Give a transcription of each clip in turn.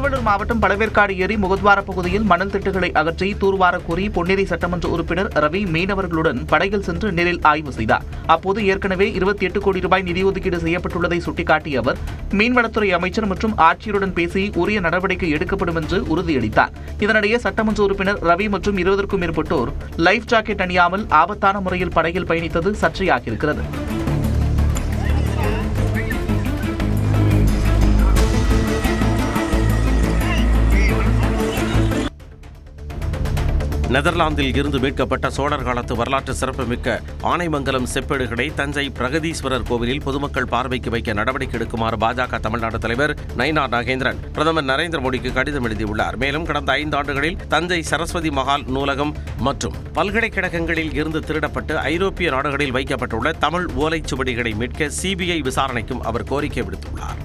திருவள்ளூர் மாவட்டம் பழவேற்காடு ஏரி முகத்வார பகுதியில் மணல் திட்டுகளை அகற்றி தூர்வார கோரி பொன்னேரி சட்டமன்ற உறுப்பினர் ரவி மீனவர்களுடன் படகில் சென்று நேரில் ஆய்வு செய்தார். அப்போது ஏற்கனவே 28 கோடி ரூபாய் நிதி ஒதுக்கீடு செய்யப்பட்டுள்ளதை சுட்டிக்காட்டிய அவர் மீன்வளத்துறை அமைச்சர் மற்றும் ஆட்சியருடன் பேசி உரிய நடவடிக்கை எடுக்கப்படும் என்று உறுதியளித்தார். இதனிடையே சட்டமன்ற உறுப்பினர் ரவி மற்றும் 20க்கும் மேற்பட்டோர் லைஃப் ஜாக்கெட் அணியாமல் ஆபத்தான முறையில் படகில் பயணித்தது சர்ச்சையாகியிருக்கிறது. நெதர்லாந்தில் இருந்து மீட்கப்பட்ட சோழர் காலத்து வரலாற்று சிறப்புமிக்க ஆனைமங்கலம் செப்பேடுகளை தஞ்சை பிரகதீஸ்வரர் கோவிலில் பொதுமக்கள் பார்வைக்கு வைக்க நடவடிக்கை எடுக்குமாறு பாஜக தமிழ்நாடு தலைவர் நயினார் நாகேந்திரன் பிரதமர் நரேந்திர மோடிக்கு கடிதம் எழுதியுள்ளார். மேலும் கடந்த 5 ஆண்டுகளில் தஞ்சை சரஸ்வதி மகால் நூலகம் மற்றும் பல்கலைக்கழகங்களில் இருந்து திருடப்பட்டு ஐரோப்பிய நாடுகளில் வைக்கப்பட்டுள்ள தமிழ் ஓலைச்சுவடிகளை மீட்க சிபிஐ விசாரணைக்கும் அவர் கோரிக்கை விடுத்துள்ளார்.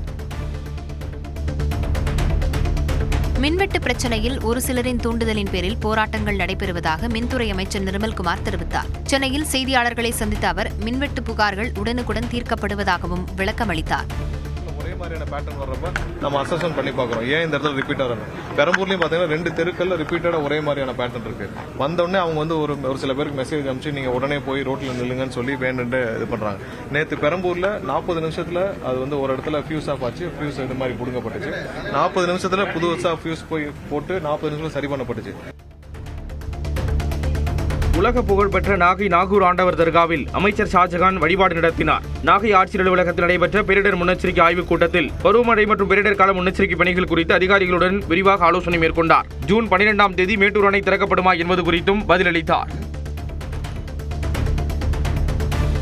மின்வெட்டு பிரச்சினையில் ஒரு சிலரின் தூண்டுதலின் பேரில் போராட்டங்கள் நடைபெறுவதாக மின்துறை அமைச்சர் நிர்மல்குமார் தெரிவித்தார். சென்னையில் செய்தியாளர்களை சந்தித்த அவர் மின்வெட்டு புகார்கள் உடனுக்குடன் தீர்க்கப்படுவதாகவும் விளக்கமளித்தார். ஒரே மாதிரியான பேட்டர்ன் வர்றப்ப நம்ம அசஸ்மெண்ட் பண்ணி பார்க்குறோம். ஏன் இந்த இடத்துல ரிப்பீட் ஆகணும்? பெரம்பூர்லையும் பார்த்தீங்கன்னா 2 தெருக்கள்ல ரிப்பீட்டடாக ஒரே மாதிரியான பேட்டர்ன் இருக்கு. வந்தோடனே அவங்க வந்து ஒரு சில பேருக்கு மெசேஜ் அனுப்பிச்சு நீங்க உடனே போய் ரோட்ல நில்லுங்கன்னு சொல்லி வேணுட்டு இது பண்றாங்க. நேற்று பெரம்பூர்ல 40 நிமிஷத்துல அது வந்து ஒரு இடத்துல ஃபியூஸ் ஆஃப் ஆச்சு. ஃபியூஸ் இது மாதிரி புடுங்கப்பட்டுச்சு. 40 நிமிஷத்துல புதுசா ஃபியூஸ் போய் போட்டு 40 நிமிஷத்துல சரி பண்ணப்பட்டுச்சு. உலக புகழ்பெற்ற நாகை நாகூர் ஆண்டவர் தர்காவில் அமைச்சர் ஷாஜகான் வழிபாடு நடத்தினார். நாகை ஆட்சியர் அலுவலகத்தில் நடைபெற்ற பேரிடர் முன்னெச்சரிக்கை ஆய்வுக் கூட்டத்தில் பருவமழை மற்றும் பேரிடர் கால முன்னெச்சரிக்கை பணிகள் குறித்து அதிகாரிகளுடன் விரிவாக ஆலோசனை மேற்கொண்டார். ஜூன் 12ஆம் தேதி மேட்டூர் அணை திறக்கப்படுமா என்பது குறித்தும் பதிலளித்தார்.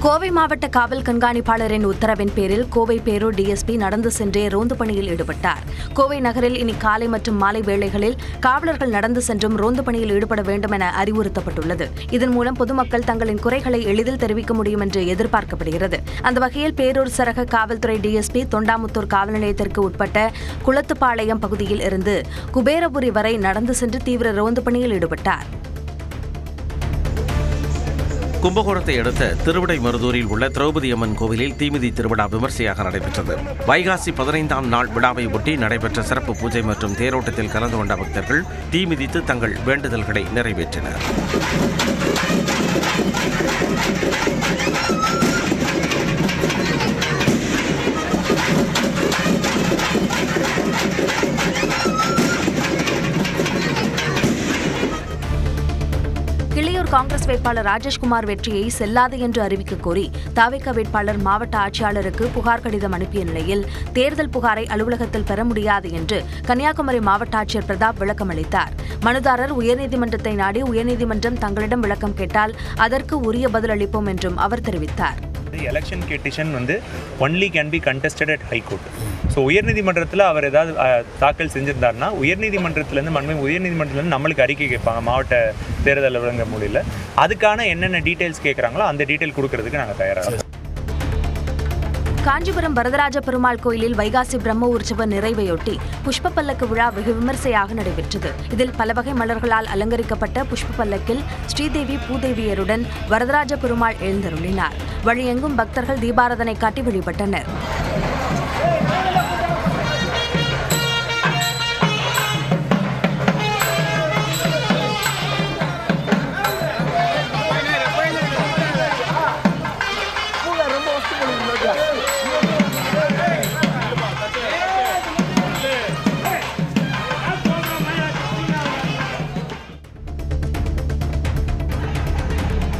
கோவை மாவட்ட காவல் கண்காணிப்பாளரின் உத்தரவின் பேரில் கோவை பேரூர் டிஎஸ்பி நடந்து சென்றே ரோந்து பணியில் ஈடுபட்டார். கோவை நகரில் இனி காலை மற்றும் மாலை வேளைகளில் காவலர்கள் நடந்து சென்றும் ரோந்து பணியில் ஈடுபட வேண்டும் என அறிவுறுத்தப்பட்டுள்ளது. இதன் மூலம் பொதுமக்கள் தங்களின் குறைகளை எளிதில் தெரிவிக்க முடியும் என்று எதிர்பார்க்கப்படுகிறது. அந்த வகையில் பேரூர் சரக காவல்துறை டிஎஸ்பி தொண்டாமுத்தூர் காவல் நிலையத்திற்கு உட்பட்ட குளத்துப்பாளையம் பகுதியில் இருந்து குபேரபுரி வரை நடந்து சென்று தீவிர ரோந்து பணியில் ஈடுபட்டார். கும்பகோணத்தை அடுத்த திருவிடைமருதூரில் உள்ள திரௌபதி அம்மன் கோவிலில் தீமிதி திருவிழா விமர்சையாக நடைபெற்றது. வைகாசி 15ஆம் நாள் விழாவை ஒட்டி நடைபெற்ற சிறப்பு பூஜை மற்றும் தேரோட்டத்தில் கலந்து கொண்ட பக்தர்கள் தீமிதித்து தங்கள் வேண்டுதல்களை நிறைவேற்றினர். காங்கிரஸ் வேட்பாளர் ராஜேஷ்குமார் வெற்றியை செல்லாது என்று அறிவிக்க கோரி தவிக வேட்பாளர் மாவட்ட ஆட்சியாளருக்கு புகார் கடிதம் அனுப்பிய நிலையில் தேர்தல் புகாரை அலுவலகத்தில் பெற முடியாது என்று கன்னியாகுமரி மாவட்ட ஆட்சியர் பிரதாப் விளக்கமளித்தார். மனுதாரர் உயர்நீதிமன்றத்தை நாடி உயர்நீதிமன்றம் தங்களிடம் விளக்கம் கேட்டால் அதற்கு உரிய பதில் அளிப்போம் என்றும் அவர் தெரிவித்தார். எலெக்ஷன் பெட்டிஷன் வந்து only can be contested at high court. So உயர்நீதிமன்றத்தில் அவர் ஏதாவது தாக்கல் செஞ்சிருந்தாருன்னா உயர்நீதிமன்றத்திலேருந்து நம்மளுக்கு அறிக்கை கேட்பாங்க மாவட்ட தேர்தல் அலுவலக மொழியில். அதுக்கான என்னென்ன டீட்டெயில்ஸ் கேட்குறாங்களோ அந்த டீட்டெயில் கொடுக்கறதுக்கு நாங்கள் தயாராக. காஞ்சிபுரம் வரதராஜ பெருமாள் கோயிலில் வைகாசி பிரம்ம உற்சவ நிறைவையொட்டி புஷ்ப பல்லக்கு விழா வெகு விமர்சையாக நடைபெற்றது. இதில் பல வகை மலர்களால் அலங்கரிக்கப்பட்ட புஷ்ப பல்லக்கில் ஸ்ரீதேவி பூதேவியருடன் வரதராஜ பெருமாள் எழுந்தருளினார். வழியெங்கும் பக்தர்கள் தீபாராதனை காட்டி வழிபட்டனர்.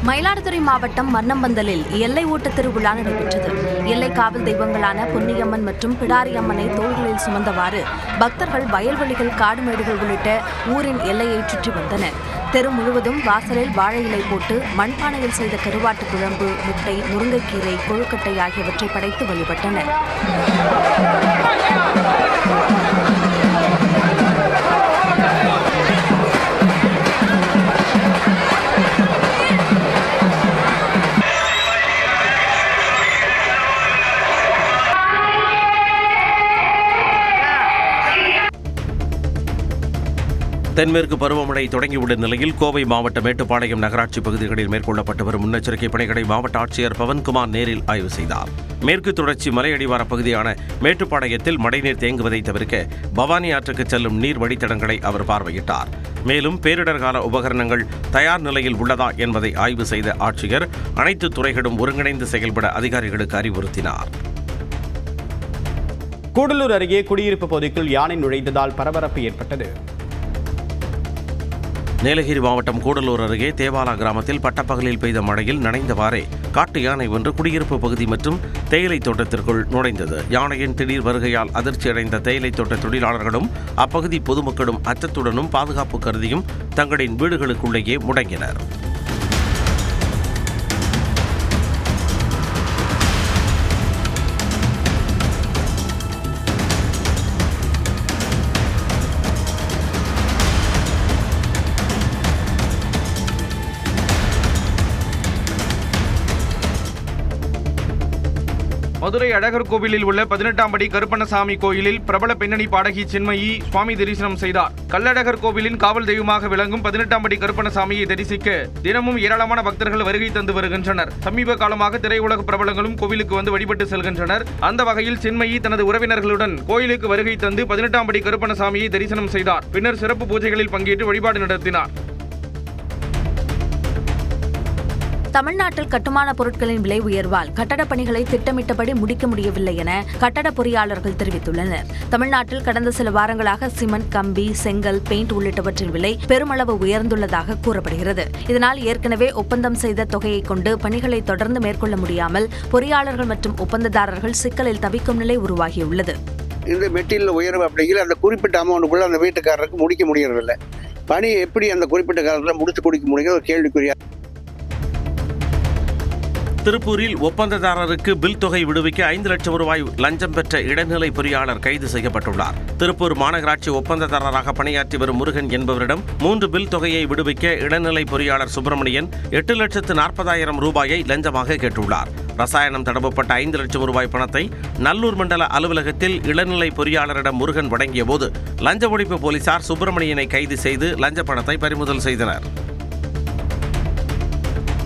மயிலாடுதுறை மாவட்டம் மன்னம்பந்தலில் எல்லை ஓட்ட திருவிழா நடைபெற்றது. எல்லை காவல் தெய்வங்களான பொன்னியம்மன் மற்றும் பிடாரியம்மனை தோள்களில் சுமந்தவாறு பக்தர்கள் வயல்வெளிகள் காடுமேடுகள் உள்ளிட்ட ஊரின் எல்லையை சுற்றி வந்தனர். தெரு முழுவதும் வாசலில் வாழை இலை போட்டு மண்பானையில் செய்த கருவாட்டு குழம்பு, முட்டை, முருங்கைக்கீரை, கொழுக்கட்டை ஆகியவற்றை படைத்து வழிபட்டனர். தென்மேற்கு பருவமழை தொடங்கியுள்ள நிலையில் கோவை மாவட்ட மேட்டுப்பாளையம் நகராட்சி பகுதிகளில் மேற்கொள்ளப்பட்டு வரும் முன்னெச்சரிக்கை பணிகளை மாவட்ட ஆட்சியர் பவன்குமார் நேரில் ஆய்வு செய்தார். மேற்கு தொடர்ச்சி மலையடிவார பகுதியான மேட்டுப்பாளையத்தில் மழைநீர் தேங்குவதை தவிர்க்க பவானி ஆற்றுக்கு செல்லும் நீர் வழித்தடங்களை அவர் பார்வையிட்டார். மேலும் பேரிடர் கால உபகரணங்கள் தயார் நிலையில் உள்ளதா என்பதை ஆய்வு செய்த ஆட்சியர் அனைத்து துறைகளும் ஒருங்கிணைந்து செயல்பட அதிகாரிகளுக்கு அறிவுறுத்தினார். கூடலூர் அருகே குடியிருப்பு பகுதிக்குள் யானை நுழைந்ததால் பரபரப்பு ஏற்பட்டது. நீலகிரி மாவட்டம் கூடலூர் அருகே தேவாலா கிராமத்தில் பட்டப்பகலில் பெய்த மழையில் நனைந்தவாறே காட்டு யானை ஒன்று குடியிருப்பு பகுதி மற்றும் தேயிலை தோட்டத்திற்குள் நுழைந்தது. யானையின் திடீர் வருகையால் அதிர்ச்சியடைந்த தேயிலை தோட்ட தொழிலாளர்களும் அப்பகுதி பொதுமக்களும் அச்சத்துடனும் பாதுகாப்பு கருதியும் தங்களின் வீடுகளுக்குள்ளேயே முடங்கினர். மதுரை அழகர் கோவிலில் உள்ள 18ஆம் படி கருப்பண்ணசாமி கோயிலில் பிரபல பின்னணி பாடகி சின்மயி சுவாமி தரிசனம் செய்தார். கள்ளழகர் கோவிலின் காவல் தெய்வமாக விளங்கும் 18ஆம் படி கருப்பண்ணசாமியை தரிசிக்க தினமும் ஏராளமான பக்தர்கள் வருகை தந்து வருகின்றனர். சமீப காலமாக திரையுலக பிரபலங்களும் கோவிலுக்கு வந்து வழிபட்டு செல்கின்றனர். அந்த வகையில் சின்மயி தனது உறவினர்களுடன் கோயிலுக்கு வருகை தந்து 18ஆம் படி கருப்பண்ணசாமியை தரிசனம் செய்தார். பின்னர் சிறப்பு பூஜைகளில் பங்கேற்று வழிபாடு நடத்தினார். தமிழ்நாட்டில் கட்டுமான பொருட்களின் விலை உயர்வால் கட்டடப் பணிகளை திட்டமிட்டபடி முடிக்க முடியவில்லை என கட்டட பொறியாளர்கள் தெரிவித்துள்ளனர். தமிழ்நாட்டில் கடந்த சில வாரங்களாக சிமெண்ட், கம்பி, செங்கல், பெயிண்ட் உள்ளிட்டவற்றின் விலை பெருமளவு உயர்ந்துள்ளதாக கூறப்படுகிறது. இதனால் ஏற்கனவே ஒப்பந்தம் செய்த தொகையை கொண்டு பணிகளை தொடர்ந்து மேற்கொள்ள முடியாமல் பொறியாளர்கள் மற்றும் ஒப்பந்ததாரர்கள் சிக்கலில் தவிக்கும் நிலை உருவாகியுள்ளது. இந்த மெட்டீரியல் உயர்வு அப்படிங்கிற அந்த குறிப்பிட்ட அமௌண்ட்டுக்குள்ள அந்த வீட்டுக்காரருக்கு முடிக்க முடியறதில்லை. பணி எப்படி அந்த குறிப்பிட்ட காலத்தில் முடிச்சு கொடுக்க முடியுங்க ஒரு கேள்விக்குறியா. திருப்பூரில் ஒப்பந்ததாரருக்கு பில் தொகை விடுவிக்க 5 லட்சம் ரூபாய் லஞ்சம் பெற்ற இடைநிலை பொறியாளர் கைது செய்யப்பட்டுள்ளார். திருப்பூர் மாநகராட்சி ஒப்பந்ததாரராக பணியாற்றி வரும் முருகன் என்பவரிடம் 3 பில் தொகையை விடுவிக்க இடைநிலை பொறியாளர் சுப்பிரமணியன் 8,40,000 ரூபாயை லஞ்சமாக கேட்டுள்ளார். ரசாயனம் தடவப்பட்ட 5 லட்சம் ரூபாய் பணத்தை நல்லூர் மண்டல அலுவலகத்தில் இளநிலை பொறியாளரிடம் முருகன் வழங்கிய போது லஞ்ச ஒழிப்பு போலீசார் சுப்பிரமணியனை கைது செய்து லஞ்ச பணத்தை பறிமுதல் செய்தனர்.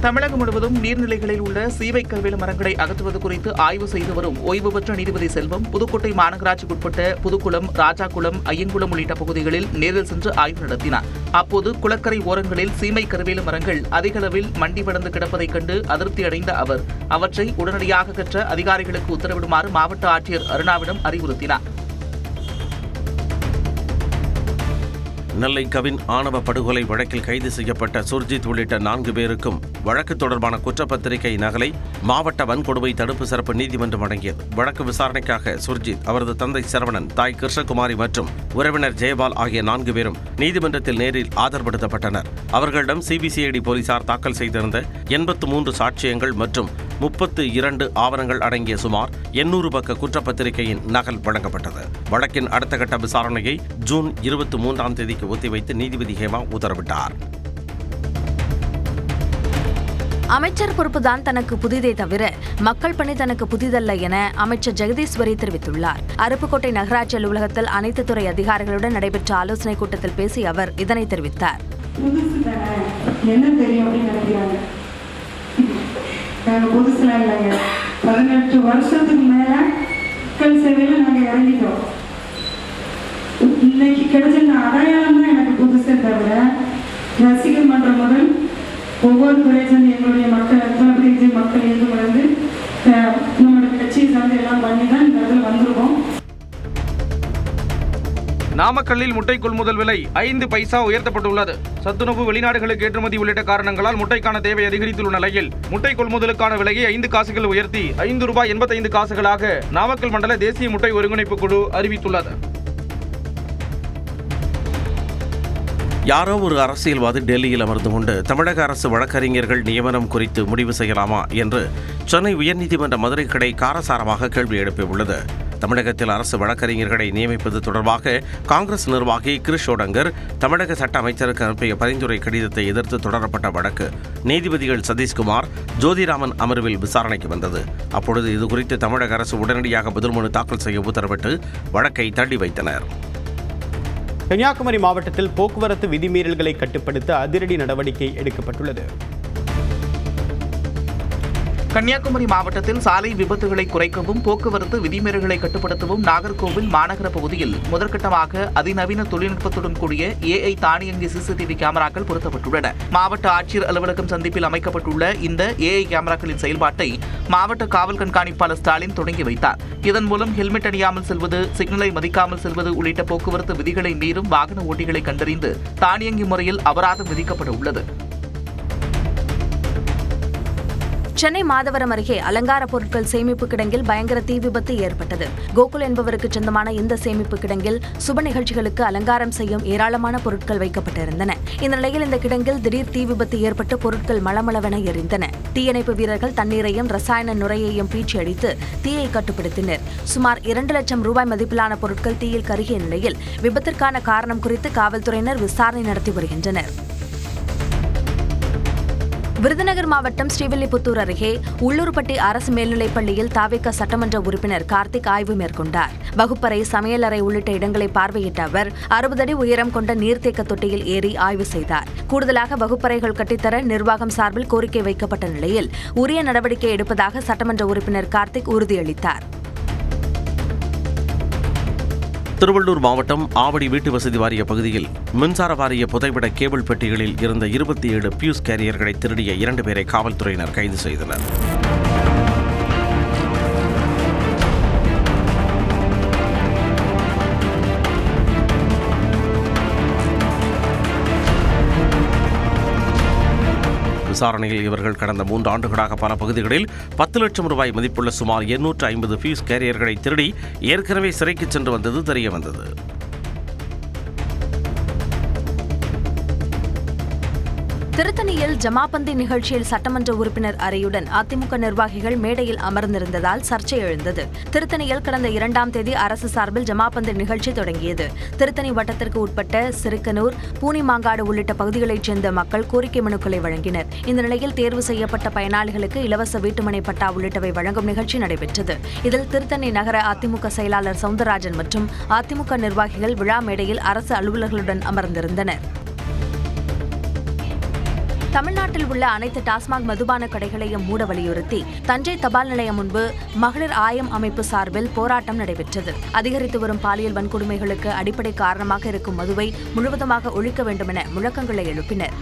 தமிழகம் முழுவதும் நீர்நிலைகளில் உள்ள சீவை கருவேல மரங்களை அகற்றுவது குறித்து ஆய்வு செய்து வரும் ஓய்வு பெற்ற நீதிபதி செல்வம் புதுக்கோட்டை மாநகராட்சிக்குட்பட்ட புதுக்குளம், ராஜாகுளம், ஐயங்குளம் உள்ளிட்ட பகுதிகளில் நேரில் சென்று ஆய்வு நடத்தினார். அப்போது குளக்கரை ஓரங்களில் சீமை கருவேல மரங்கள் அதிக அளவில் மண்டி படர்ந்து கிடப்பதைக் கண்டு அதிருப்தி அடைந்த அவர் அவற்றை உடனடியாக அகற்ற அதிகாரிகளுக்கு உத்தரவிடுமாறு மாவட்ட ஆட்சியர் அருணாவிடம் அறிவுறுத்தினார். நெல்லை கவின் ஆணவ படுகொலை வழக்கில் கைது செய்யப்பட்ட சுர்ஜித் உள்ளிட்ட 4 பேருக்கும் வழக்கு தொடர்பான குற்றப்பத்திரிகை நகலை மாவட்ட வன்கொடுமை தடுப்பு சிறப்பு நீதிமன்றம் வழங்கியது. வழக்கு விசாரணைக்காக சுர்ஜித், அவரது தந்தை சரவணன், தாய் கிருஷ்ணகுமாரி மற்றும் உறவினர் ஜெயபால் ஆகிய 4 பேரும் நீதிமன்றத்தில் நேரில் ஆஜர்படுத்தப்பட்டனர். அவர்களிடம் சிபிசிஐடி போலீசார் தாக்கல் செய்திருந்த 83 சாட்சியங்கள் மற்றும் 32 ஆவணங்கள் அடங்கிய சுமார் 800 பக்க குற்றப்பத்திரிகையின் நகல் வழங்கப்பட்டது. வழக்கின் அடுத்த கட்ட விசாரணையை ஜூன் 23ஆம் தேதிக்கு ஒத்திவைத்து நீதிபதி ஹேமா உத்தரவிட்டார். அமைச்சர் பொறுப்புதான் தனக்கு புதிதே தவிர மக்கள் பணி தனக்கு புதிதல்ல என அமைச்சர் ஜெகதீஸ்வரி தெரிவித்துள்ளார். அருப்புக்கோட்டை நகராட்சி அலுவலகத்தில் அனைத்து துறை அதிகாரிகளுடன் நடைபெற்ற ஆலோசனைக் கூட்டத்தில் பேசிய அவர் இதனை தெரிவித்தார். புதுசுலாம் இல்லைங்க, 18 வருஷத்துக்கு மேல மக்கள் சேவையில நாங்க இறங்கிட்டோம். இன்னைக்கு கிடைச்ச அடையாளம் தான் எனக்கு புதுசே தவிர ரசிகர் மன்றம் முதல் ஒவ்வொரு துறை சேர்ந்து எங்களுடைய மக்கள் எத்தனை மக்கள் இருந்து வந்து நம்மளுடைய கட்சியை சார்ந்து எல்லாம் பண்ணி தான் இந்த இடத்துல வந்திருக்கோம். நாமக்கல்லில் முட்டை கொள்முதல் விலை 5 பைசா உயர்த்தப்பட்டுள்ளது. சத்துணவு வெளிநாடுகளுக்கு ஏற்றுமதி உள்ளிட்ட காரணங்களால் முட்டைக்கான தேவை அதிகரித்துள்ள நிலையில் முட்டை கொள்முதலுக்கான விலையை 5 காசுகள் உயர்த்தி ₹5.85 நாமக்கல் மண்டல தேசிய முட்டை ஒருங்கிணைப்பு குழு அறிவித்துள்ளது. யாரோ ஒரு அரசியல்வாதி டெல்லியில் அமர்ந்து கொண்டு தமிழக அரசு வழக்கறிஞர்கள் நியமனம் குறித்து முடிவு செய்யலாமா என்று சென்னை உயர்நீதிமன்ற மதுரை கிளை காரசாரமாக கேள்வி எழுப்பியுள்ளது. தமிழகத்தில் அரசு வழக்கறிஞர்களை நியமிப்பது தொடர்பாக காங்கிரஸ் நிர்வாகி கிரிஷ் ஓடங்கர் தமிழக சட்ட அமைச்சருக்கு அனுப்பிய பரிந்துரை கடிதத்தை எதிர்த்து தொடரப்பட்ட வழக்கு நீதிபதிகள் சதீஷ்குமார், ஜோதிராமன் அமர்வில் விசாரணைக்கு வந்தது. அப்பொழுது இதுகுறித்து தமிழக அரசு உடனடியாக பதில் மனு தாக்கல் செய்ய உத்தரவிட்டு வழக்கை தள்ளி வைத்தனர். கன்னியாகுமரி மாவட்டத்தில் போக்குவரத்து விதிமீறல்களை கட்டுப்படுத்த அதிரடி நடவடிக்கை எடுக்கப்பட்டுள்ளது. கன்னியாகுமரி மாவட்டத்தில் சாலை விபத்துகளை குறைக்கவும் போக்குவரத்து விதிமீறல்களை கட்டுப்படுத்தவும் நாகர்கோவில் மாநகர பகுதியில் முதற்கட்டமாக அதிநவீன தொழில்நுட்பத்துடன் கூடிய AI தானியங்கி CCTV கேமராக்கள் பொருத்தப்பட்டுள்ளன. மாவட்ட ஆட்சியர் அலுவலகம் சந்திப்பில் அமைக்கப்பட்டுள்ள இந்த AI கேமராக்களின் செயல்பாட்டை மாவட்ட காவல் கண்காணிப்பாளர் ஸ்டாலின் தொடங்கி வைத்தார். இதன் மூலம் ஹெல்மெட் அணியாமல் செல்வது, சிக்னலை மதிக்காமல் செல்வது உள்ளிட்ட போக்குவரத்து விதிகளை மீறும் வாகன ஓட்டிகளை கண்டறிந்து தானியங்கி முறையில் அபராதம் விதிக்கப்பட உள்ளது. சென்னை மாதவரம் அருகே அலங்கார பொருட்கள் சேமிப்பு கிடங்கில் பயங்கர தீ விபத்து ஏற்பட்டது. கோகுல் என்பவருக்கு சொந்தமான இந்த சேமிப்பு கிடங்கில் சுப நிகழ்ச்சிகளுக்கு அலங்காரம் செய்யும் ஏராளமான பொருட்கள் வைக்கப்பட்டிருந்தன. இந்த நிலையில் இந்த கிடங்கில் திடீர் தீ விபத்து ஏற்பட்டு பொருட்கள் மளமளவென எரிந்தன. தீயணைப்பு வீரர்கள் தண்ணீரையும் ரசாயன நுரையையும் பீச்சி அடித்து தீயை கட்டுப்படுத்தினர். சுமார் 2 லட்சம் ரூபாய் மதிப்பிலான பொருட்கள் தீயில் கருகிய நிலையில் விபத்திற்கான காரணம் குறித்து காவல்துறையினர் விசாரணை நடத்தி வருகின்றனர். விருதுநகர் மாவட்டம் ஸ்ரீவில்லிபுத்தூர் அருகே உள்ளூர்பட்டி அரசு மேல்நிலைப் பள்ளியில் தாவேக சட்டமன்ற உறுப்பினர் கார்த்திக் ஆய்வு மேற்கொண்டார். வகுப்பறை, சமையலறை உள்ளிட்ட இடங்களை பார்வையிட்ட அவர் 60 அடி உயரம் கொண்ட நீர்த்தேக்க தொட்டியில் ஏறி ஆய்வு செய்தார். கூடுதலாக வகுப்பறைகள் கட்டித்தர நிர்வாகம் சார்பில் கோரிக்கை வைக்கப்பட்ட நிலையில் உரிய நடவடிக்கை எடுப்பதாக சட்டமன்ற உறுப்பினர் கார்த்திக் உறுதியளித்தார். திருவள்ளூர் மாவட்டம் ஆவடி வீட்டு வசதி வாரிய பகுதியில் மின்சார வாரிய புதைவிட கேபிள் பெட்டிகளில் இருந்த 27 பியூஸ் கேரியர்களை திருடிய 2 பேரை காவல்துறையினர் கைது செய்தனர். விசாரணையில் இவர்கள் கடந்த 3 ஆண்டுகளாக பல பகுதிகளில் 10 லட்சம் ரூபாய் மதிப்புள்ள சுமார் 850 பியூஸ் கேரியர்களை திருடி ஏற்கனவே சிறைக்கு சென்று வந்தது தெரியவந்தது. திருத்தணியில் ஜமாபந்தி நிகழ்ச்சியில் சட்டமன்ற உறுப்பினர் அறையுடன் அதிமுக நிர்வாகிகள் மேடையில் அமர்ந்திருந்ததால் சர்ச்சை எழுந்தது. திருத்தணியில் கடந்த 2ஆம் தேதி அரசு சார்பில் ஜமாபந்தி நிகழ்ச்சி தொடங்கியது. திருத்தணி வட்டத்திற்கு உட்பட்ட சிறுக்கனூர், பூனிமாங்காடு உள்ளிட்ட பகுதிகளைச் சேர்ந்த மக்கள் கோரிக்கை மனுக்களை வழங்கினர். இந்த நிலையில் தேர்வு செய்யப்பட்ட பயனாளிகளுக்கு இலவச வீட்டுமனை பட்டா உள்ளிட்டவை வழங்கும் நிகழ்ச்சி நடைபெற்றது. இதில் திருத்தணி நகர அதிமுக செயலாளர் சவுந்தரராஜன் மற்றும் அதிமுக நிர்வாகிகள் விழா மேடையில் அரசு அலுவலர்களுடன் அமர்ந்திருந்தனர். தமிழ்நாட்டில் உள்ள அனைத்து டாஸ்மாக் மதுபான கடைகளையும் மூட வலியுறுத்தி தஞ்சை தபால் நிலையம் முன்பு மகளிர் ஆயம் அமைப்பு சார்பில் போராட்டம் நடைபெற்றது. அதிகரித்து வரும் பாலியல் வன்கொடுமைகளுக்கு அடிப்படை காரணமாக இருக்கும் மதுவை முழுவதுமாக ஒழிக்க வேண்டும் என முழக்கங்களை எழுப்பினர்.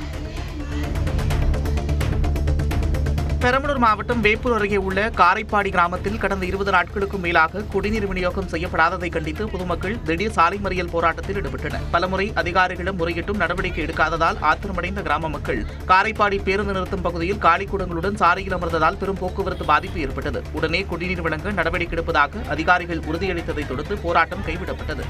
பெரம்பலூர் மாவட்டம் வேப்பூர் அருகே உள்ள காரைப்பாடி கிராமத்தில் கடந்த 20 நாட்களுக்கும் மேலாக குடிநீர் விநியோகம் செய்யப்படாததை கண்டித்து பொதுமக்கள் திடீர் சாலை மறியல் போராட்டத்தில் ஈடுபட்டனர். பலமுறை அதிகாரிகளிடம் முறையிட்டும் நடவடிக்கை எடுக்காததால் ஆத்திரமடைந்த கிராம மக்கள் காரைப்பாடி பேருந்து நிறுத்தும் பகுதியில் காலிக்குடங்களுடன் சாலையில் அமர்ந்ததால் பெரும் போக்குவரத்து பாதிப்பு ஏற்பட்டது. உடனே குடிநீர் வழங்க நடவடிக்கை எடுப்பதாக அதிகாரிகள் உறுதியளித்ததை தொடர்ந்து போராட்டம் கைவிடப்பட்டது.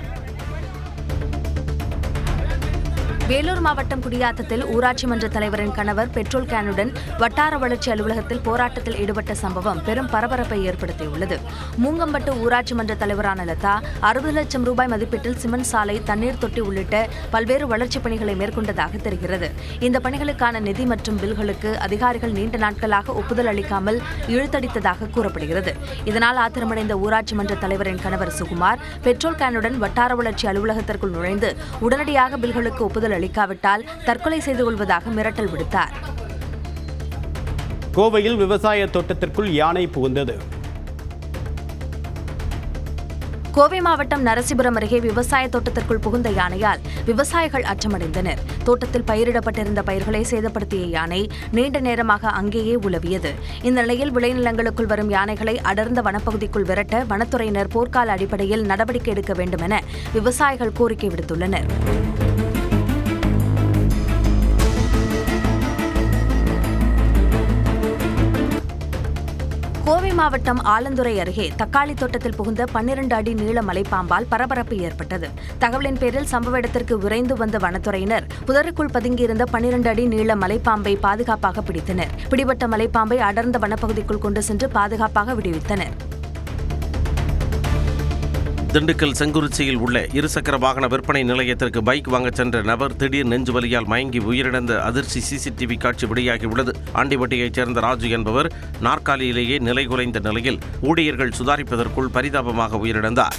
வேலூர் மாவட்டம் குடியாத்தத்தில் ஊராட்சி மன்ற தலைவரின் கணவர் பெட்ரோல் கேனுடன் வட்டார வளர்ச்சி அலுவலகத்தில் போராட்டத்தில் ஈடுபட்ட சம்பவம் பெரும் பரபரப்பை ஏற்படுத்தியுள்ளது. மூங்கம்பட்டு ஊராட்சி மன்ற தலைவரான லதா 60 லட்சம் ரூபாய் மதிப்பீட்டில் சிமெண்ட் சாலை, தண்ணீர் தொட்டி உள்ளிட்ட பல்வேறு வளர்ச்சிப் பணிகளை மேற்கொண்டதாக தெரிகிறது. இந்த பணிகளுக்கான நிதி மற்றும் பில்களுக்கு அதிகாரிகள் நீண்ட நாட்களாக ஒப்புதல் அளிக்காமல் இழுத்தடித்ததாக கூறப்படுகிறது. இதனால் ஆத்திரமடைந்த ஊராட்சி மன்ற தலைவரின் கணவர் சுகுமார் பெட்ரோல் கேனுடன் வட்டார வளர்ச்சி அலுவலகத்திற்குள் நுழைந்து உடனடியாக பில்களுக்கு ஒப்புதல் அளிக்காவிட்டால் தற்கொலை செய்து கொள்வதாக மிரட்டல் விடுத்தார். கோவையில் விவசாய தோட்டத்திற்குள் யானை புகுந்தது. கோவை மாவட்டம் நரசிபுரம் அருகே விவசாய தோட்டத்திற்குள் புகுந்த யானையால் விவசாயிகள் அச்சமடைந்தனர். தோட்டத்தில் பயிரிடப்பட்டிருந்த பயிர்களை சேதப்படுத்திய யானை நீண்ட நேரமாக அங்கேயே உலவியது. இந்த நிலையில் விளைநிலங்களுக்குள் வரும் யானைகளை அடர்ந்த வனப்பகுதிக்குள் விரட்ட வனத்துறையினர் போர்க்கால அடிப்படையில் நடவடிக்கை எடுக்க வேண்டும் என விவசாயிகள் கோரிக்கை விடுத்துள்ளனர். கோவை மாவட்டம் ஆலந்துறை அருகே தக்காளி தோட்டத்தில் புகுந்த 12 அடி நீள மலைப்பாம்பால் பரபரப்பு ஏற்பட்டது. தகவலின் பேரில் சம்பவ இடத்திற்கு விரைந்து வந்த வனத்துறையினர் புதருக்குள் பதுங்கியிருந்த 12 அடி நீள மலைப்பாம்பை பாதுகாப்பாக பிடித்தனர். பிடிபட்ட மலைப்பாம்பை அடர்ந்த வனப்பகுதிக்குள் கொண்டு சென்று பாதுகாப்பாக விடுவித்தனர். திண்டுக்கல் செங்குறிச்சியில் உள்ள இருசக்கர வாகன விற்பனை நிலையத்திற்கு பைக் வாங்கச் சென்ற நபர் திடீர் நெஞ்சுவலியால் மயங்கி உயிரிழந்த அதிர்ச்சி சிசிடிவி காட்சி வெளியாகியுள்ளது. ஆண்டிப்பட்டியைச் சேர்ந்த ராஜு என்பவர் நாற்காலியிலேயே நிலைகுலைந்த நிலையில் ஊழியர்கள் சுதாரிப்பதற்குள் பரிதாபமாக உயிரிழந்தார்.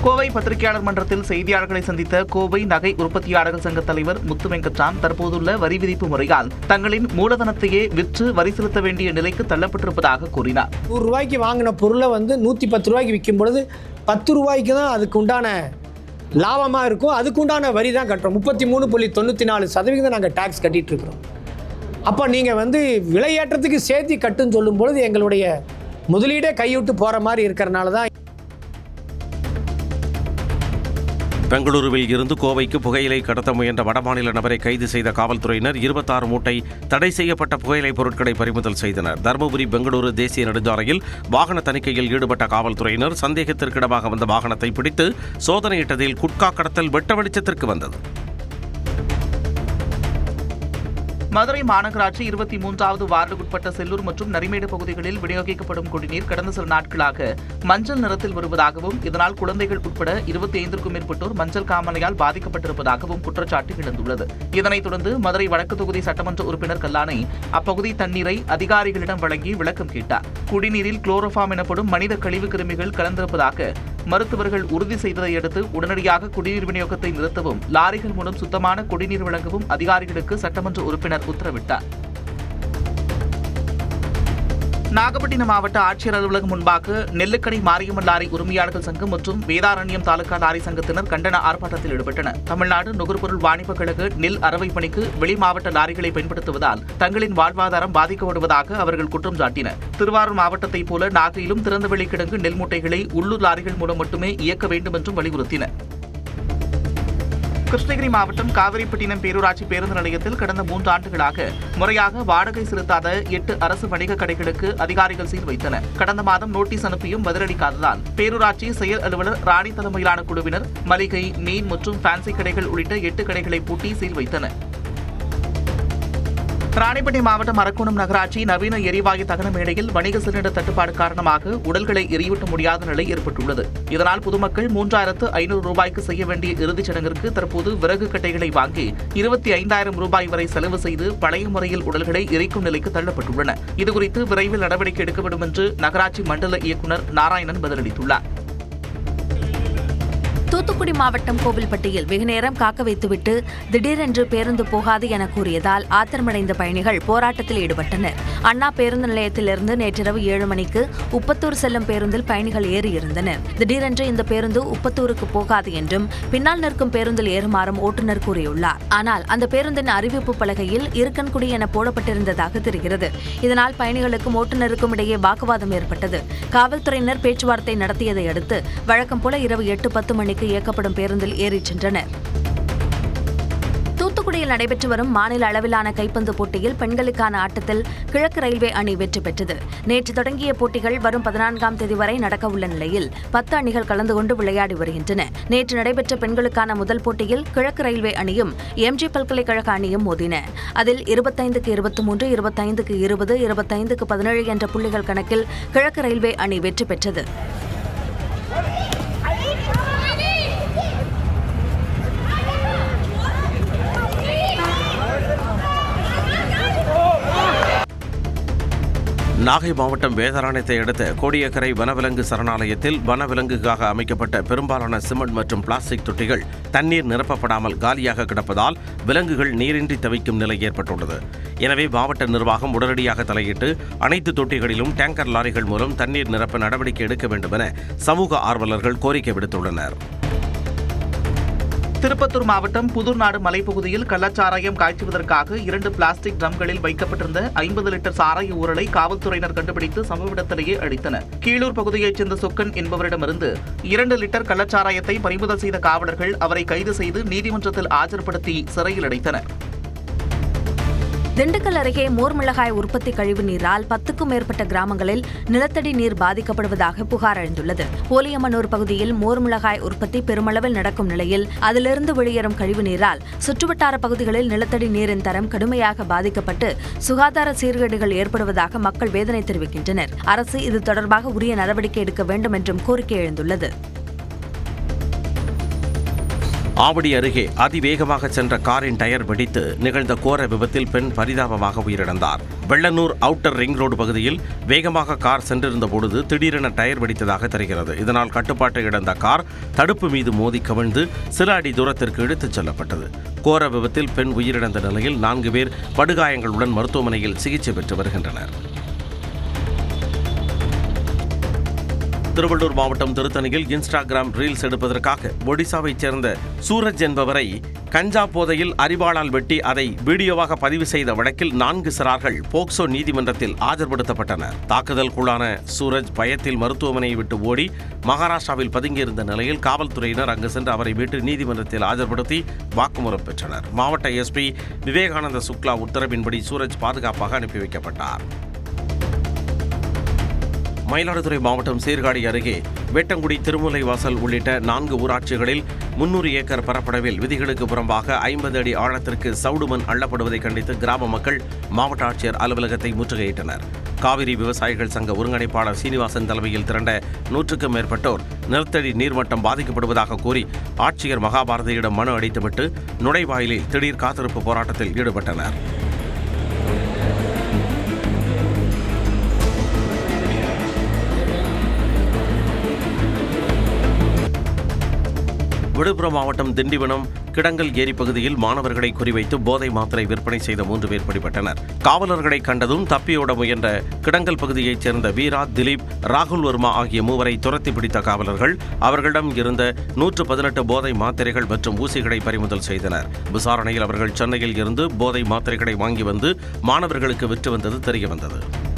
கோவை பத்திரிகையாளர் மன்றத்தில் செய்தியாளர்களை சந்தித்த கோவை நகை உற்பத்தியாளர்கள் சங்க தலைவர் முத்து வெங்கட்ராம் தற்போதுள்ள வரி விதிப்பு முறையால் தங்களின் மூலதனத்தையே விற்று வரி செலுத்த வேண்டிய நிலைக்கு தள்ளப்பட்டிருப்பதாக கூறினார். ₹100 வாங்கின பொருளை 110 ரூபாய்க்கு விற்கும் பொழுது 10 ரூபாய்க்கு தான் அதுக்கு உண்டான லாபமாக இருக்கும். அதுக்குண்டான வரி தான் கட்டுறோம். 33.94% நாங்கள் டேக்ஸ் கட்டிகிட்டு இருக்கிறோம். அப்போ நீங்கள் விலையேற்றத்துக்கு சேர்த்து கட்டுன்னு சொல்லும் பொழுது எங்களுடைய முதலீடே கைவிட்டு போகிற மாதிரி இருக்கிறனால தான். பெங்களூருவில் இருந்து கோவைக்கு புகையிலை கடத்த முயன்ற வடமாநில நபரை கைது செய்த காவல்துறையினர் 26 மூட்டை தடை செய்யப்பட்ட புகையிலை பொருட்களை பறிமுதல் செய்தனர். தருமபுரி பெங்களூரு தேசிய நெடுஞ்சாலையில் வாகன தணிக்கையில் ஈடுபட்ட காவல்துறையினர் சந்தேகத்திற்கிடமாக வந்த வாகனத்தை பிடித்து சோதனையிட்டதில் குட்கா கடத்தல் வெட்ட வெளிச்சத்திற்கு வந்தது. மதுரை மாநகராட்சி 23வது வார்டுக்குட்பட்ட செல்லூர் மற்றும் நரிமேடு பகுதிகளில் விநியோகிக்கப்படும் குடிநீர் கடந்த சில நாட்களாக மஞ்சள் நிறத்தில் வருவதாகவும் இதனால் குழந்தைகள் உட்பட 25க்கும் மேற்பட்டோர் மஞ்சள் காமாலையால் பாதிக்கப்பட்டிருப்பதாகவும் குற்றச்சாட்டு எழுந்துள்ளது. இதனைத் தொடர்ந்து மதுரை வடக்கு தொகுதி சட்டமன்ற உறுப்பினர் கல்லானை அப்பகுதி தண்ணீரை அதிகாரிகளிடம் வழங்கி விளக்கம் கேட்டார். குடிநீரில் குளோரோஃபார்ம் எனப்படும் மனித கழிவு கிருமிகள் கலந்திருப்பதாக மருத்துவர்கள் உறுதி செய்ததை அடுத்து உடனடியாக குடிநீர் விநியோகத்தை நிறுத்தவும் லாரிகள் மூலம் சுத்தமான குடிநீர் வழங்கவும் அதிகாரிகளுக்கு சட்டமன்ற உறுப்பினர் உத்தரவிட்டார். நாகப்பட்டினம் மாவட்ட ஆட்சியர் அலுவலகம் முன்பாக நெல்லுக்கடை மாரியம்மன் லாரி உரிமையாளர்கள் சங்கம் மற்றும் வேதாரண்யம் தாலுகா லாரி சங்கத்தினர் கண்டன ஆர்ப்பாட்டத்தில் ஈடுபட்டனர். தமிழ்நாடு நுகர்பொருள் வாணிபக் கழக நெல் அரவை பணிக்கு வெளி மாவட்ட லாரிகளை பயன்படுத்துவதால் தங்களின் வாழ்வாதாரம் பாதிக்கப்படுவதாக அவர்கள் குற்றம் சாட்டினர். திருவாரூர் மாவட்டத்தைப் போல நாகையிலும் திறந்தவெளி கிடங்கு நெல் மூட்டைகளை உள்ளூர் லாரிகள் மூலம் மட்டுமே இயக்க வேண்டும் என்றும் வலியுறுத்தினர். கிருஷ்ணகிரி மாவட்டம் காவிரிப்பட்டினம் பேரூராட்சி பேருந்து நிலையத்தில் கடந்த 3 ஆண்டுகளாக முறையாக வாடகை செலுத்தாத 8 அரசு வணிக கடைகளுக்கு அதிகாரிகள் சீல் வைத்தனர். கடந்த மாதம் நோட்டீஸ் அனுப்பியும் பதிலளிக்காததால் பேரூராட்சி செயல் அலுவலர் ராணி தலைமையிலான குழுவினர் மளிகை, மீன் மற்றும் ஃபேன்சி கடைகள் உள்ளிட்ட 8 கடைகளை பூட்டி சீல் வைத்தனர். ராணிப்பேட்டை மாவட்டம் அரக்கோணம் நகராட்சி நவீன எரிவாயு தகன மேடையில் வணிக சிலிண்டர் தட்டுப்பாடு காரணமாக உடல்களை எரியூட்ட முடியாத நிலை ஏற்பட்டுள்ளது. இதனால் பொதுமக்கள் 3500 ரூபாய்க்கு செய்ய வேண்டிய இறுதிச் சடங்கிற்கு தற்போது விறகு கட்டைகளை வாங்கி 25,000 ரூபாய் வரை செலவு செய்து பழைய முறையில் உடல்களை எரிக்கும் நிலைக்கு தள்ளப்பட்டுள்ளன. இதுகுறித்து விரைவில் நடவடிக்கை எடுக்கப்படும் என்று நகராட்சி மண்டல இயக்குநர் நாராயணன் பதிலளித்துள்ளார். தூத்துக்குடி மாவட்டம் கோவில்பட்டியில் வெகுநேரம் காக்க வைத்துவிட்டு திடீரென்று பேருந்து போகாது என கூறியதால் ஆத்திரமடைந்த பயணிகள் போராட்டத்தில் ஈடுபட்டனர். அண்ணா பேருந்து நிலையத்திலிருந்து நேற்றிரவு 7 மணிக்கு உப்பத்தூர் செல்லும் பேருந்தில் பயணிகள் ஏறியிருந்தனர். திடீரென்று இந்த பேருந்து உப்பத்தூருக்கு போகாது என்றும் பின்னால் நிற்கும் பேருந்தில் ஏறுமாறும் ஓட்டுநர் கூறியுள்ளார். ஆனால் அந்த பேருந்தின் அறிவிப்பு பலகையில் இருக்கன்குடி என போடப்பட்டிருந்ததாக தெரிகிறது. இதனால் பயணிகளுக்கும் ஓட்டுநருக்கும் இடையே வாக்குவாதம் ஏற்பட்டது. காவல்துறையினர் பேச்சுவார்த்தை நடத்தியதை அடுத்து வழக்கம் போல இரவு 8-10 மணிக்கு இயக்கப்படும் பேருந்தில் ஏறிச் சென்றனர். தூத்துக்குடியில் நடைபெற்று வரும் மாநில அளவிலான கைப்பந்து போட்டியில் பெண்களுக்கான ஆட்டத்தில் கிழக்கு ரயில்வே அணி வெற்றி பெற்றது. நேற்று தொடங்கிய போட்டிகள் வரும் 14ஆம் தேதி வரை நடக்கவுள்ள நிலையில் 10 அணிகள் கலந்து கொண்டு விளையாடி வருகின்றன. நேற்று நடைபெற்ற பெண்களுக்கான முதல் போட்டியில் கிழக்கு ரயில்வே அணியும் எம்ஜி பல்கலைக்கழக அணியும் மோதின. அதில் 25க்கு 23, 25க்கு 20, 25க்கு 17 என்ற புள்ளிகள் கணக்கில் கிழக்கு ரயில்வே அணி வெற்றி பெற்றது. நாகை மாவட்டம் வேதாரண்யத்தை அடுத்த கோடியக்கரை வனவிலங்கு சரணாலயத்தில் வனவிலங்குக்காக அமைக்கப்பட்ட பெரும்பாலான சிமெண்ட் மற்றும் பிளாஸ்டிக் தொட்டிகள் தண்ணீர் நிரப்பப்படாமல் காலியாக கிடப்பதால் விலங்குகள் நீரின்றி தவிக்கும் நிலை ஏற்பட்டுள்ளது. எனவே மாவட்ட நிர்வாகம் உடனடியாக தலையிட்டு அனைத்து தொட்டிகளிலும் டேங்கர் லாரிகள் மூலம் தண்ணீர் நிரப்ப நடவடிக்கை எடுக்க வேண்டும் என சமூக ஆர்வலர்கள் கோரிக்கை விடுத்துள்ளனர். திருப்பத்தூர் மாவட்டம் புதுர்நாடு மலைப்பகுதியில் கள்ளச்சாராயம் காய்ச்சுவதற்காக 2 பிளாஸ்டிக் ட்ரம்களில் வைக்கப்பட்டிருந்த 50 லிட்டர் சாராய ஊரலை காவல்துறையினர் கண்டுபிடித்து சம்பவ இடத்திலேயே அழித்தனர். கீழூர் பகுதியைச் சேர்ந்த சொக்கன் என்பவரிடமிருந்து 2 லிட்டர் கள்ளச்சாராயத்தை பறிமுதல் செய்த காவலர்கள் அவரை கைது செய்து நீதிமன்றத்தில் ஆஜர்படுத்தி சிறையில் அடைத்தனர். திண்டுக்கல் அருகே மோர்மிளகாய் உற்பத்தி கழிவு நீரால் 10க்கும் மேற்பட்ட கிராமங்களில் நிலத்தடி நீர் பாதிக்கப்படுவதாக புகார் எழுந்துள்ளது. போலியம்மனூர் பகுதியில் மோர்மிளகாய் உற்பத்தி பெருமளவில் நடக்கும் நிலையில் அதிலிருந்து வெளியேறும் கழிவு நீரால் சுற்றுவட்டார பகுதிகளில் நிலத்தடி நீரின் தரம் கடுமையாக பாதிக்கப்பட்டு சுகாதார சீர்கேடுகள் ஏற்படுவதாக மக்கள் வேதனை தெரிவிக்கின்றனர். அரசு இது தொடர்பாக உரிய நடவடிக்கை எடுக்க வேண்டும் என்றும் கோரிக்கை எழுந்துள்ளது. ஆவடி அருகே அதிவேகமாக சென்ற காரின் டயர் வெடித்து நிகழ்ந்த கோர விபத்தில் பெண் பரிதாபமாக உயிரிழந்தார். வெள்ளனூர் அவுட்டர் ரிங் ரோடு பகுதியில் வேகமாக கார் சென்றிருந்த பொழுது திடீரென டயர் வெடித்ததாக தெரிகிறது. இதனால் கட்டுப்பாட்டை இழந்த கார் தடுப்பு மீது மோதி கவிழ்ந்து சில அடி தூரத்திற்கு இழுத்துச் செல்லப்பட்டது. கோர விபத்தில் பெண் உயிரிழந்த நிலையில் 4 பேர் படுகாயங்களுடன் மருத்துவமனையில் சிகிச்சை பெற்று வருகின்றனர். திருவள்ளூர் மாவட்டம் திருத்தணியில் இன்ஸ்டாகிராம் ரீல்ஸ் எடுப்பதற்காக ஒடிசாவைச் சேர்ந்த சூரஜ் என்பவரை கஞ்சா போதையில் அரிவாளால் வெட்டி அதை வீடியோவாக பதிவு செய்த வழக்கில் 4 சிறார்கள் போக்சோ நீதிமன்றத்தில் ஆஜர்படுத்தப்பட்டனர். தாக்குதலுக்குள்ளான சூரஜ் பயத்தில் மருத்துவமனையை விட்டு ஓடி மகாராஷ்டிராவில் பதுங்கியிருந்த நிலையில் காவல்துறையினர் அங்கு சென்று அவரை மீட்டு நீதிமன்றத்தில் ஆஜர்படுத்தி வாக்குமூலம் பெற்றனர். மாவட்ட எஸ்பி விவேகானந்த சுக்லா உத்தரவின்படி சூரஜ் பாதுகாப்பாக அனுப்பி வைக்கப்பட்டார். மயிலாடுதுறை மாவட்டம் சீர்காழி அருகே வேட்டங்குடி, திருமுலைவாசல் உள்ளிட்ட 4 ஊராட்சிகளில் 300 ஏக்கர் பரப்பளவில் விதிகளுக்கு புறம்பாக 50 அடி ஆழத்திற்கு சவுடு மண் அள்ளப்படுவதை கண்டித்து கிராம மக்கள் மாவட்ட ஆட்சியர் அலுவலகத்தை முற்றுகையிட்டனர். காவிரி விவசாயிகள் சங்க ஒருங்கிணைப்பாளர் சீனிவாசன் தலைமையில் திரண்ட 100க்கும் மேற்பட்டோர் நிலத்தடி நீர்மட்டம் பாதிக்கப்படுவதாக கூறி ஆட்சியர் மகாபாரதியிடம் மனு அளித்துவிட்டு நுழைவாயிலில் திடீர் காத்திருப்பு போராட்டத்தில் ஈடுபட்டனர். விழுப்புரம் மாவட்டம் திண்டிவனம் கிடங்கல் ஏரி பகுதியில் மாணவர்களை குறிவைத்து போதை மாத்திரை விற்பனை செய்த 3 பேர் பிடிபட்டனர். காவலர்களை கண்டதும் தப்பியோட முயன்ற கிடங்கல் பகுதியைச் சேர்ந்த வீரா, திலீப், ராகுல் வர்மா ஆகிய 3வரை துரத்தி பிடித்த காவலர்கள் அவர்களிடம் இருந்த 118 போதை மாத்திரைகள் மற்றும் ஊசிகளை பறிமுதல் செய்தனர். விசாரணையில் அவர்கள் சென்னையில் இருந்து போதை மாத்திரைகளை வாங்கி வந்து மாணவர்களுக்கு விற்று வந்தது தெரியவந்தது.